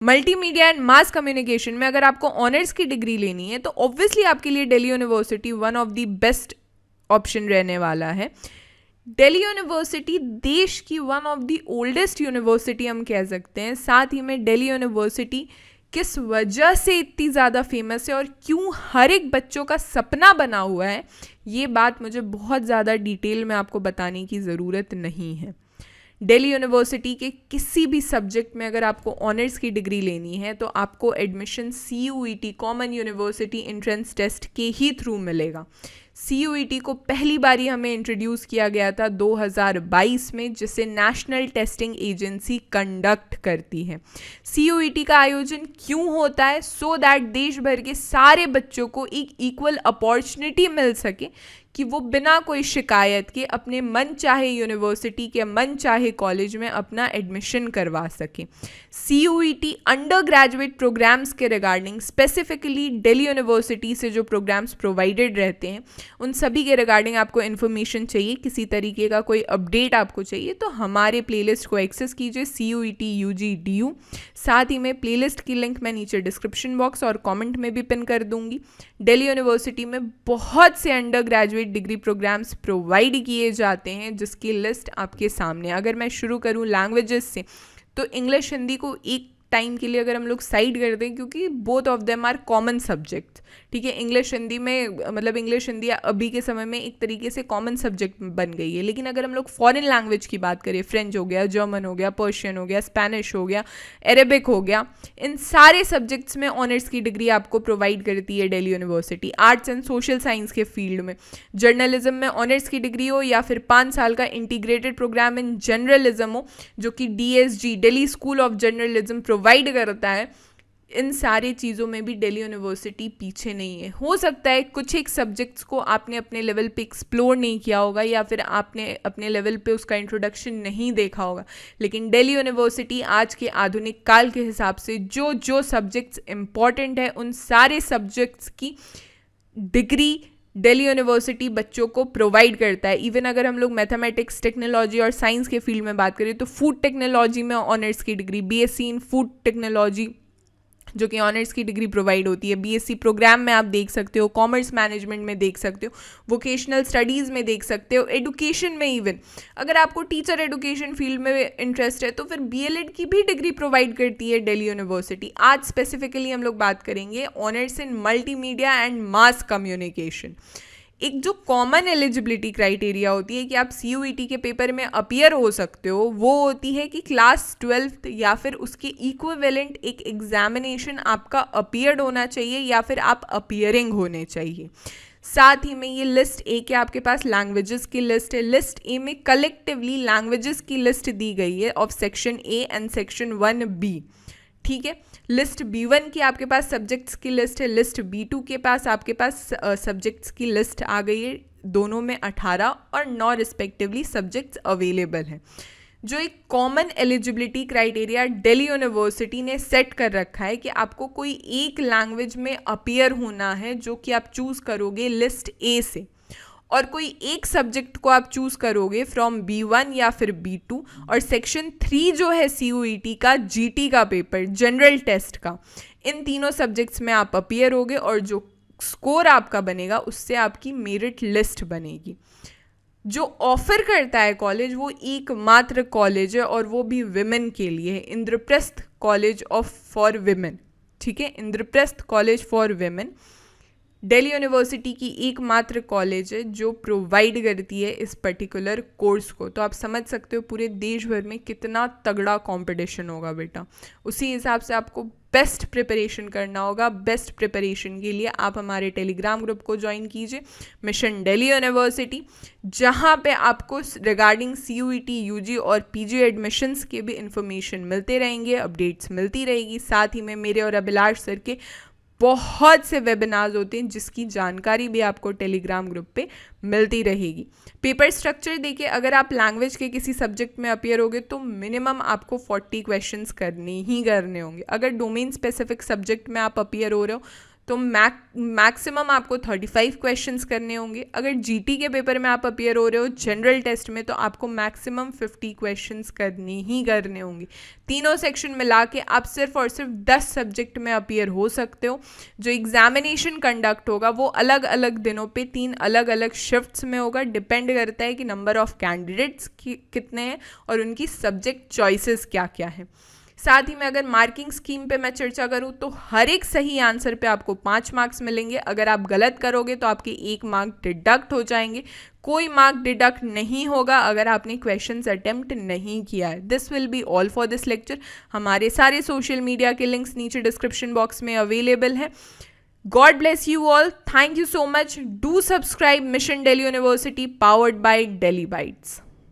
Multimedia and mass communication में अगर आपको ऑनर्स की डिग्री लेनी है तो ऑब्वियसली आपके लिए Delhi university one of the best option रहने वाला है। दिल्ली यूनिवर्सिटी देश की one of the oldest university हम कह सकते हैं। साथ ही में दिल्ली यूनिवर्सिटी किस वजह से इतनी ज़्यादा फेमस है और क्यों हर एक बच्चों का सपना बना हुआ है, ये बात मुझे बहुत ज़्यादा डिटेल में आपको बताने की ज़रूरत नहीं है। दिल्ली यूनिवर्सिटी के किसी भी सब्जेक्ट में अगर आपको ऑनर्स की डिग्री लेनी है तो आपको admission CUET common university entrance test के ही थ्रू मिलेगा। CUET को पहली बारी हमें इंट्रोड्यूस किया गया था 2022 में, जिसे नेशनल टेस्टिंग एजेंसी कंडक्ट करती है। CUET का आयोजन क्यों होता है? सो दैट देश भर के सारे बच्चों को एक इक्वल अपॉर्चुनिटी मिल सके कि वो बिना कोई शिकायत के अपने मन चाहे यूनिवर्सिटी के मन चाहे कॉलेज में अपना एडमिशन करवा सके। CUET अंडर ग्रेजुएट प्रोग्राम्स के रिगार्डिंग स्पेसिफिकली दिल्ली यूनिवर्सिटी से जो प्रोग्राम्स प्रोवाइडेड रहते हैं उन सभी के रिगार्डिंग आपको इन्फॉर्मेशन चाहिए, किसी तरीके का कोई अपडेट आपको चाहिए तो हमारे प्लेलिस्ट को एक्सेस कीजिए CUET UG DU। साथ ही में प्लेलिस्ट की लिंक मैं नीचे डिस्क्रिप्शन बॉक्स और कमेंट में भी पिन कर दूंगी। दिल्ली यूनिवर्सिटी में बहुत से undergraduate degree programmes provide किए जाते हैं जिसकी लिस्ट आपके सामने। अगर मैं शुरू करूं लैंग्वेजेस से तो इंग्लिश हिंदी को एक टाइम के लिए अगर हम लोग साइड कर दें, क्योंकि both of them are common subject, ठीक है। इंग्लिश हिंदी में मतलब इंग्लिश हिंदी अभी के समय में एक तरीके से कॉमन सब्जेक्ट बन गई है। लेकिन अगर हम लोग फॉरेन लैंग्वेज की बात करें, फ्रेंच हो गया, जर्मन हो गया, पर्शियन हो गया, स्पेनिश हो गया, अरेबिक हो गया, इन सारे सब्जेक्ट्स में ऑनर्स की डिग्री आपको प्रोवाइड करती है Delhi university. Arts and social science के फील्ड में जर्नलिज्म में ऑनर्स की डिग्री हो या फिर 5 साल का इंटीग्रेटेड प्रोग्राम इन जर्नलिज्म हो जो कि DSG Delhi school of journalism provide करता है, इन सारी चीज़ों में भी दिल्ली यूनिवर्सिटी पीछे नहीं है। हो सकता है कुछ एक सब्जेक्ट्स को आपने अपने लेवल पे एक्सप्लोर नहीं किया होगा या फिर आपने अपने लेवल पे उसका इंट्रोडक्शन नहीं देखा होगा, लेकिन दिल्ली यूनिवर्सिटी आज के आधुनिक काल के हिसाब से जो जो सब्जेक्ट्स इम्पॉर्टेंट है उन सारे सब्जेक्ट्स की डिग्री दिल्ली यूनिवर्सिटी बच्चों को प्रोवाइड करता है। इवन अगर हम लोग मैथमेटिक्स, टेक्नोलॉजी और साइंस के फील्ड में बात करें तो फूड टेक्नोलॉजी में ऑनर्स की डिग्री, BSc इन फूड टेक्नोलॉजी जो कि ऑनर्स की डिग्री प्रोवाइड होती है। BSc प्रोग्राम में आप देख सकते हो, कॉमर्स मैनेजमेंट में देख सकते हो, वोकेशनल स्टडीज़ में देख सकते हो, एडुकेशन में इवन अगर आपको टीचर एडुकेशन फील्ड में इंटरेस्ट है तो फिर BLED की भी डिग्री प्रोवाइड करती है दिल्ली यूनिवर्सिटी। आज स्पेसिफिकली हम लोग बात करेंगे honours in multimedia and mass communication. एक जो कॉमन एलिजिबिलिटी क्राइटेरिया होती है कि आप CUET के पेपर में अपीयर हो सकते हो, वो होती है कि क्लास 12th या फिर उसके इक्विवेलेंट एक एग्जामिनेशन आपका अपीयर्ड होना चाहिए या फिर आप अपीयरिंग होने चाहिए। साथ ही में ये लिस्ट ए के आपके पास लैंग्वेजेस की लिस्ट है। लिस्ट ए में कलेक्टिवली लैंग्वेजेस की लिस्ट दी गई है of section A and section 1B, ठीक है। लिस्ट B1 की आपके पास सब्जेक्ट्स की लिस्ट है, लिस्ट B2 के पास आपके पास सब्जेक्ट्स की लिस्ट आ गई है। दोनों में 18 और 9 रिस्पेक्टिवली सब्जेक्ट्स अवेलेबल हैं। जो एक common eligibility criteria Delhi university ने सेट कर रखा है कि आपको कोई एक लैंग्वेज में अपीयर होना है जो कि आप चूज़ करोगे लिस्ट A से, और कोई एक सब्जेक्ट को आप चूज़ करोगे फ्रॉम B1 या फिर B2, और सेक्शन 3 जो है CUET का GT का पेपर, जनरल टेस्ट का, इन तीनों सब्जेक्ट्स में आप अपीयर होगे और जो स्कोर आपका बनेगा उससे आपकी मेरिट लिस्ट बनेगी। जो ऑफर करता है कॉलेज वो एकमात्र कॉलेज है और वो भी विमेन के लिए है, इंद्रप्रस्थ कॉलेज फॉर विमेन, ठीक है। Indraprastha college for women Delhi university की एकमात्र कॉलेज है जो प्रोवाइड करती है इस पर्टिकुलर कोर्स को। तो आप समझ सकते हो पूरे देश भर में कितना तगड़ा कंपटीशन होगा बेटा। उसी हिसाब से आपको बेस्ट प्रिपरेशन करना होगा। बेस्ट प्रिपरेशन के लिए आप हमारे टेलीग्राम ग्रुप को ज्वाइन कीजिए, मिशन दिल्ली यूनिवर्सिटी, जहाँ पे आपको रिगार्डिंग CUET UG और PG एडमिशन्स के भी इंफॉर्मेशन मिलते रहेंगे, अपडेट्स मिलती रहेगी। साथ ही में मेरे और अभिलाष सर के बहुत से वेबिनार्स होते हैं जिसकी जानकारी भी आपको टेलीग्राम ग्रुप पे मिलती रहेगी। पेपर स्ट्रक्चर देखिए, अगर आप लैंग्वेज के किसी सब्जेक्ट में अपीयर होगे तो मिनिमम आपको 40 क्वेश्चंस करने ही करने होंगे। अगर डोमेन स्पेसिफिक सब्जेक्ट में आप अपीयर हो रहे हो तो मैक्सिमम आपको 35 क्वेश्चंस करने होंगे। अगर जीटी के पेपर में आप अपीयर हो रहे हो जनरल टेस्ट में, तो आपको मैक्सिमम 50 क्वेश्चंस करने होंगे। तीनों सेक्शन मिला के आप सिर्फ और सिर्फ 10 सब्जेक्ट में अपीयर हो सकते हो। जो एग्जामिनेशन कंडक्ट होगा वो अलग अलग दिनों पे 3 अलग अलग शिफ्ट्स में होगा। डिपेंड करता है कि नंबर ऑफ कैंडिडेट्स कितने हैं और उनकी सब्जेक्ट चॉइसेस क्या क्या हैं। साथ ही में अगर मार्किंग स्कीम पे मैं चर्चा करूँ तो हर एक सही आंसर पे आपको 5 मार्क्स मिलेंगे। अगर आप गलत करोगे तो आपके 1 मार्क डिडक्ट हो जाएंगे। कोई मार्क डिडक्ट नहीं होगा अगर आपने क्वेश्चंस अटेम्प्ट नहीं किया है। This will be all for this lecture. हमारे सारे सोशल मीडिया के लिंक्स नीचे डिस्क्रिप्शन बॉक्स में अवेलेबल है। God bless you all. Thank you so much. Do subscribe Mission Delhi University, powered by Delhi Bytes.